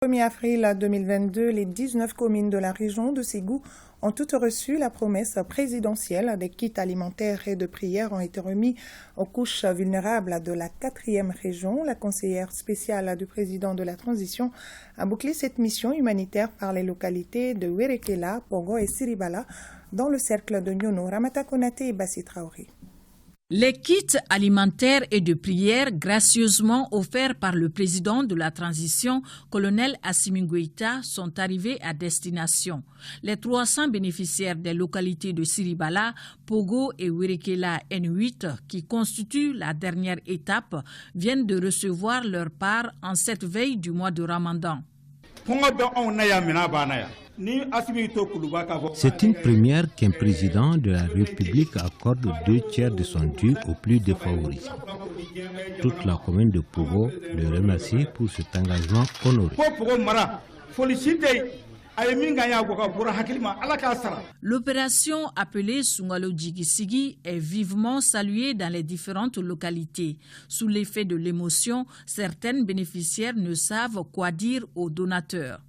1er avril 2022, les 19 communes de la région de Ségou ont toutes reçu la promesse présidentielle. Des kits alimentaires et de prières ont été remis aux couches vulnérables de la 4e région. La conseillère spéciale du président de la transition a bouclé cette mission humanitaire par les localités de Werekela, Pogo et Siribala dans le cercle de Nyono, Ramata Konaté et Bassi Traoré. Les kits alimentaires et de prières gracieusement offerts par le président de la transition, colonel Assimi Goïta, sont arrivés à destination. Les 300 bénéficiaires des localités de Siribala, Pogo et Werekela N8, qui constituent la dernière étape, viennent de recevoir leur part en cette veille du mois de Ramadan. C'est une première qu'un président de la République accorde 2/3 de son dû aux plus défavorisés. Toute la commune de Pogo le remercie pour cet engagement honoré. L'opération appelée Sungalo Djigisigi est vivement saluée dans les différentes localités. Sous l'effet de l'émotion, certaines bénéficiaires ne savent quoi dire aux donateurs.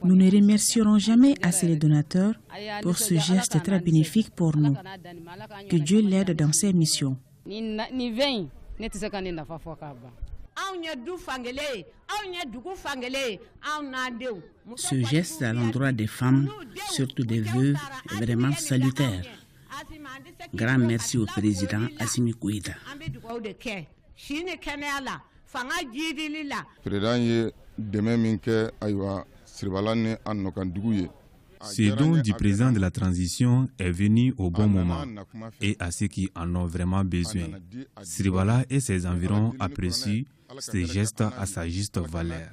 Nous ne remercierons jamais assez les donateurs pour ce geste très bénéfique pour nous. Que Dieu l'aide dans ses missions. Ce geste à l'endroit des femmes, surtout des veuves, est vraiment salutaire. Grand merci au président Assimi Goïta. Ce don du président de la transition est venu au bon moment et à ceux qui en ont vraiment besoin. Siribala et ses environs apprécient ces gestes à sa juste valeur.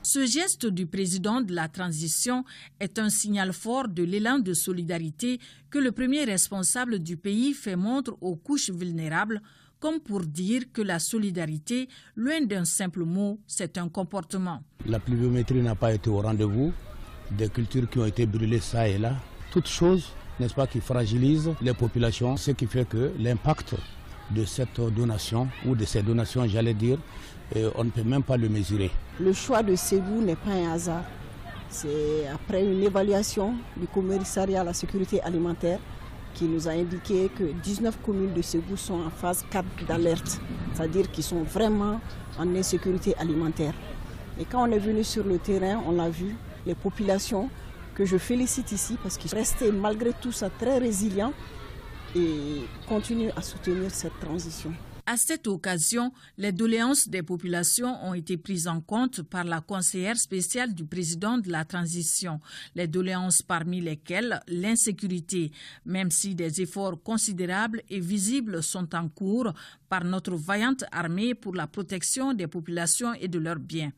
Ce geste du président de la transition est un signal fort de l'élan de solidarité que le premier responsable du pays fait montre aux couches vulnérables, comme pour dire que la solidarité, loin d'un simple mot, c'est un comportement. La pluviométrie n'a pas été au rendez-vous, des cultures qui ont été brûlées ça et là, toutes choses, n'est-ce pas, qui fragilisent les populations, ce qui fait que l'impact de cette donation, ou de ces donations, j'allais dire, on ne peut même pas le mesurer. Le choix de Ségou n'est pas un hasard. C'est après une évaluation du commissariat à la sécurité alimentaire qui nous a indiqué que 19 communes de Ségou sont en phase 4 d'alerte, c'est-à-dire qu'ils sont vraiment en insécurité alimentaire. Et quand on est venu sur le terrain, on l'a vu, les populations que je félicite ici parce qu'ils restaient malgré tout ça très résilients et continuent à soutenir cette transition. À cette occasion, les doléances des populations ont été prises en compte par la conseillère spéciale du président de la transition. Les doléances parmi lesquelles l'insécurité, même si des efforts considérables et visibles sont en cours par notre vaillante armée pour la protection des populations et de leurs biens.